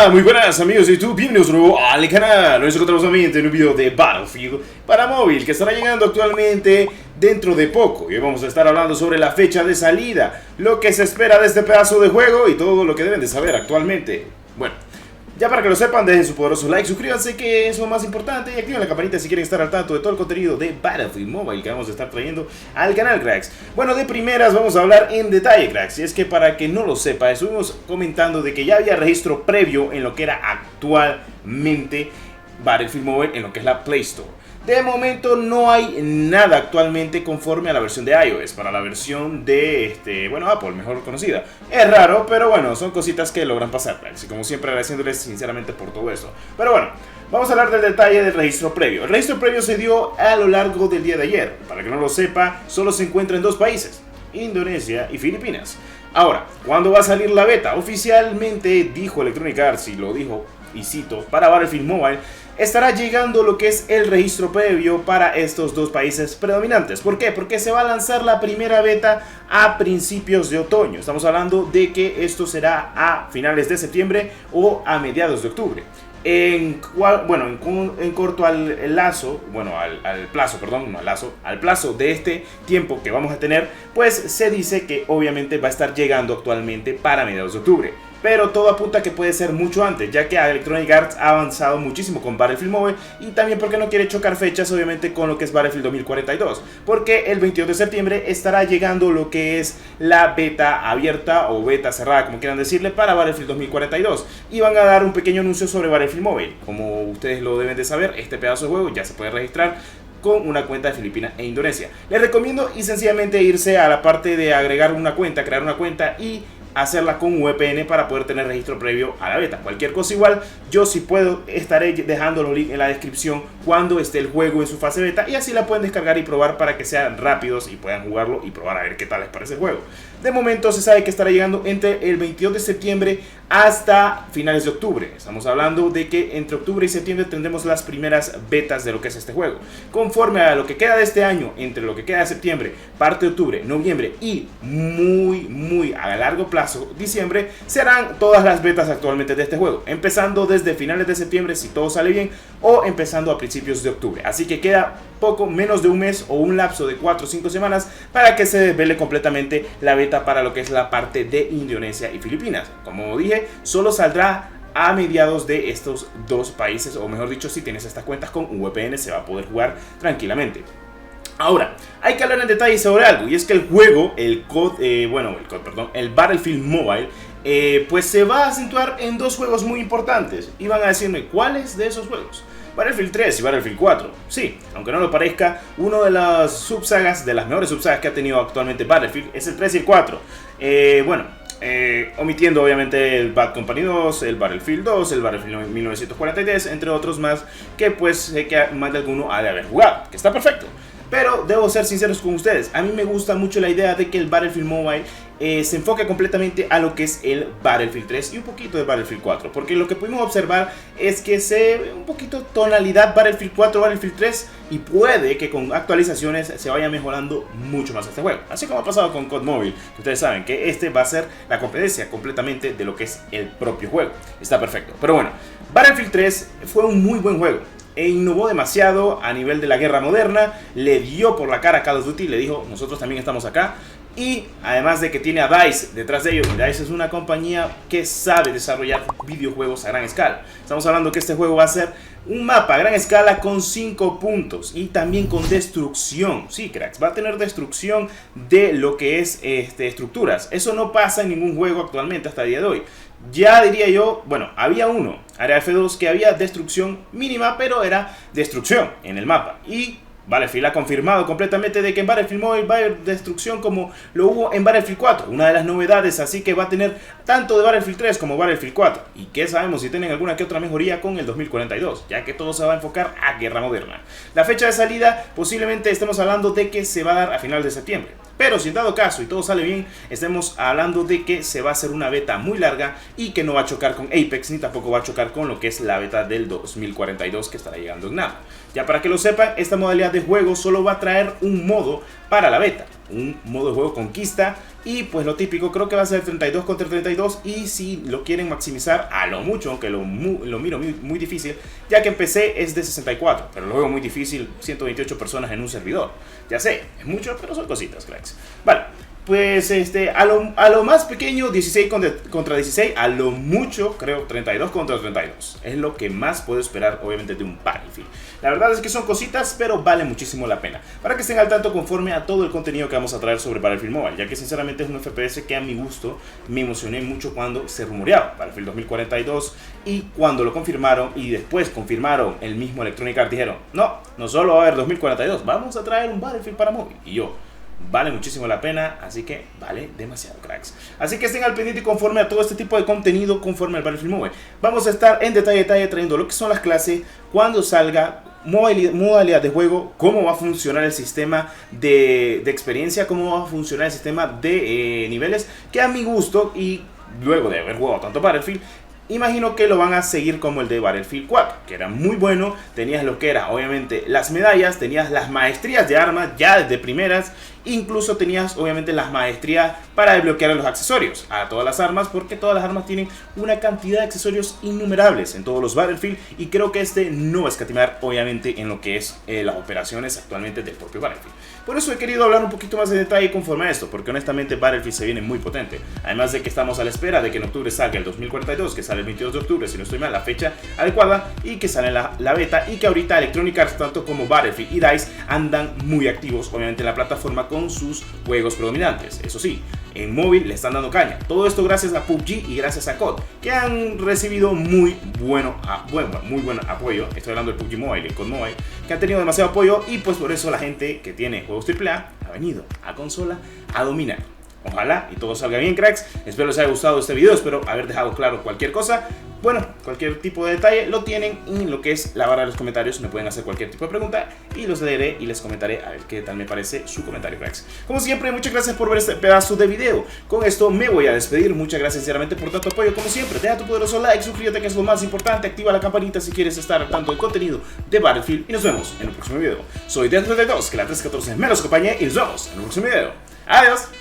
Hola, muy buenas amigos de YouTube, bienvenidos de nuevo al canal. Nos encontramos nuevamente en un video de Battlefield para móvil que estará llegando actualmente dentro de poco. Y hoy vamos a estar hablando sobre la fecha de salida, lo que se espera de este pedazo de juego y todo lo que deben de saber actualmente. Bueno, ya para que lo sepan, dejen su poderoso like, suscríbanse que es lo más importante y activen la campanita si quieren estar al tanto de todo el contenido de Battlefield Mobile que vamos a estar trayendo al canal, cracks. Bueno, de primeras vamos a hablar en detalle, cracks, y es que para que no lo sepa, estuvimos comentando de que ya había registro previo en lo que era actualmente Battlefield Mobile en lo que es la Play Store. De momento no hay nada actualmente conforme a la versión de iOS, para la versión de, Apple, mejor conocida. Es raro, pero bueno, son cositas que logran pasar, y como siempre agradeciéndoles sinceramente por todo eso. Pero bueno, vamos a hablar del detalle del registro previo. El registro previo se dio a lo largo del día de ayer. Para que no lo sepa, solo se encuentra en dos países, Indonesia y Filipinas. Ahora, ¿cuándo va a salir la beta? Oficialmente dijo Electronic Arts, y lo dijo, y cito, para Battlefield Mobile, estará llegando lo que es el registro previo para estos dos países predominantes. ¿Por qué? Porque se va a lanzar la primera beta a principios de otoño. Estamos hablando de que esto será a finales de septiembre o a mediados de octubre. En corto al plazo de este tiempo que vamos a tener, pues se dice que obviamente va a estar llegando actualmente para mediados de octubre. Pero todo apunta a que puede ser mucho antes, ya que Electronic Arts ha avanzado muchísimo con Battlefield Mobile y también porque no quiere chocar fechas obviamente con lo que es Battlefield 2042, porque el 22 de septiembre estará llegando lo que es la beta abierta o beta cerrada, como quieran decirle, para Battlefield 2042 y van a dar un pequeño anuncio sobre Battlefield Mobile. Como ustedes lo deben de saber, este pedazo de juego ya se puede registrar con una cuenta de Filipinas e Indonesia. Les recomiendo y sencillamente irse a la parte de agregar una cuenta, crear una cuenta y hacerla con un VPN para poder tener registro previo a la beta. Cualquier cosa igual, yo si puedo estaré dejando los links en la descripción cuando esté el juego en su fase beta y así la pueden descargar y probar para que sean rápidos y puedan jugarlo y probar a ver qué tal les parece el juego. De momento se sabe que estará llegando entre el 22 de septiembre hasta finales de octubre. Estamos hablando de que entre octubre y septiembre tendremos las primeras betas de lo que es este juego. Conforme a lo que queda de este año, entre lo que queda de septiembre, parte de octubre, noviembre y muy a largo plazo, diciembre, serán todas las betas actualmente de este juego, empezando desde finales de septiembre si todo sale bien o empezando a principios de octubre. Así que queda poco menos de un mes o un lapso de 4 o 5 semanas para que se desvele completamente la beta para lo que es la parte de Indonesia y Filipinas. Como dije, solo saldrá a mediados de estos dos países, o mejor dicho, si tienes estas cuentas con un VPN se va a poder jugar tranquilamente. Ahora, hay que hablar en detalle sobre algo, y es que el juego, el Battlefield Mobile, pues se va a acentuar en dos juegos muy importantes. Y van a decirme, ¿cuáles de esos juegos? Battlefield 3 y Battlefield 4. Sí, aunque no lo parezca, una de las subsagas, de las mejores subsagas que ha tenido actualmente Battlefield es el 3 y el 4. Omitiendo obviamente el Bad Company 2, el Battlefield 2, el Battlefield 1943, entre otros más que pues sé que más de alguno ha de haber jugado, que está perfecto. Pero debo ser sinceros con ustedes, a mí me gusta mucho la idea de que el Battlefield Mobile se enfoque completamente a lo que es el Battlefield 3 y un poquito de Battlefield 4, porque lo que pudimos observar es que se ve un poquito tonalidad Battlefield 4, Battlefield 3, y puede que con actualizaciones se vaya mejorando mucho más este juego, así como ha pasado con COD Mobile, que ustedes saben que este va a ser la competencia completamente de lo que es el propio juego. Está perfecto, pero bueno, Battlefield 3 fue un muy buen juego e innovó demasiado a nivel de la guerra moderna, le dio por la cara a Call of Duty, le dijo, nosotros también estamos acá. Y además de que tiene a DICE detrás de ellos, y DICE es una compañía que sabe desarrollar videojuegos a gran escala. Estamos hablando que este juego va a ser un mapa a gran escala con 5 puntos y también con destrucción. Sí, cracks, va a tener destrucción de lo que es estructuras. Eso no pasa en ningún juego actualmente hasta el día de hoy. Ya diría yo, bueno, había uno, Area F2, que había destrucción mínima, pero era destrucción en el mapa. Y Battlefield ha confirmado completamente de que en Battlefield Mobile va a haber destrucción como lo hubo en Battlefield 4, una de las novedades, así que va a tener tanto de Battlefield 3 como Battlefield 4. Y que sabemos si tienen alguna que otra mejoría con el 2042, ya que todo se va a enfocar a guerra moderna. La fecha de salida posiblemente estemos hablando de que se va a dar a finales de septiembre. Pero si en dado caso y todo sale bien, estemos hablando de que se va a hacer una beta muy larga y que no va a chocar con Apex ni tampoco va a chocar con lo que es la beta del 2042 que estará llegando en nada. Ya para que lo sepan, esta modalidad de juego solo va a traer un modo para la beta, un modo de juego conquista Y pues lo típico, creo que va a ser 32 contra 32. Y si lo quieren maximizar a lo mucho, aunque lo miro muy difícil, ya que en PC es de 64, pero lo veo muy difícil, 128 personas en un servidor. Ya sé, es mucho, pero son cositas, cracks. Vale, pues a lo más pequeño 16 contra 16, a lo mucho creo 32 contra 32. Es lo que más puedo esperar obviamente de un Battlefield. La verdad es que son cositas, pero vale muchísimo la pena. Para que estén al tanto conforme a todo el contenido que vamos a traer sobre Battlefield Mobile, ya que sinceramente es un FPS que a mi gusto me emocioné mucho cuando se rumoreaba Battlefield 2042 y cuando lo confirmaron y después confirmaron el mismo Electronic Arts, dijeron no solo va a haber 2042, vamos a traer un Battlefield para móvil. Y yo, vale muchísimo la pena, así que vale demasiado, cracks. Así que estén al pendiente conforme a todo este tipo de contenido, conforme al Battlefield Mobile. Vamos a estar en detalle trayendo lo que son las clases, cuando salga, modalidad de juego, cómo va a funcionar el sistema de experiencia, cómo va a funcionar el sistema de niveles, que a mi gusto y luego de haber jugado tanto Battlefield, imagino que lo van a seguir como el de Battlefield 4, que era muy bueno. Tenías lo que era, obviamente, las medallas, tenías las maestrías de armas ya desde primeras, incluso tenías, obviamente, las maestrías para desbloquear los accesorios a todas las armas, porque todas las armas tienen una cantidad de accesorios innumerables en todos los Battlefield, y creo que no va a escatimar, obviamente, en lo que es las operaciones actualmente del propio Battlefield. Por eso he querido hablar un poquito más de detalle conforme a esto, porque honestamente Battlefield se viene muy potente. Además de que estamos a la espera de que en octubre salga el 2042, que sale el 22 de octubre, si no estoy mal, la fecha adecuada, y que sale la beta, y que ahorita Electronic Arts, tanto como Battlefield y DICE, andan muy activos, obviamente, en la plataforma con sus juegos predominantes. Eso sí, en móvil le están dando caña. Todo esto gracias a PUBG y gracias a COD, que han recibido muy buen apoyo. Estoy hablando del PUBG Mobile y COD Mobile, que han tenido demasiado apoyo, y pues por eso la gente que tiene juegos AAA ha venido a consola a dominar. Ojalá y todo salga bien, cracks. Espero les haya gustado este video, espero haber dejado claro cualquier cosa. Bueno, cualquier tipo de detalle lo tienen en lo que es la barra de los comentarios. Me pueden hacer cualquier tipo de pregunta y los leeré y les comentaré a ver qué tal me parece su comentario, cracks. Como siempre, muchas gracias por ver este pedazo de video. Con esto me voy a despedir. Muchas gracias sinceramente por tanto apoyo. Como siempre, deja tu poderoso like, suscríbete, que es lo más importante, activa la campanita si quieres estar al tanto del contenido de Battlefield, y nos vemos en el próximo video. Soy Death32, que la 314 me los acompañe, y nos vemos en el próximo video. Adiós.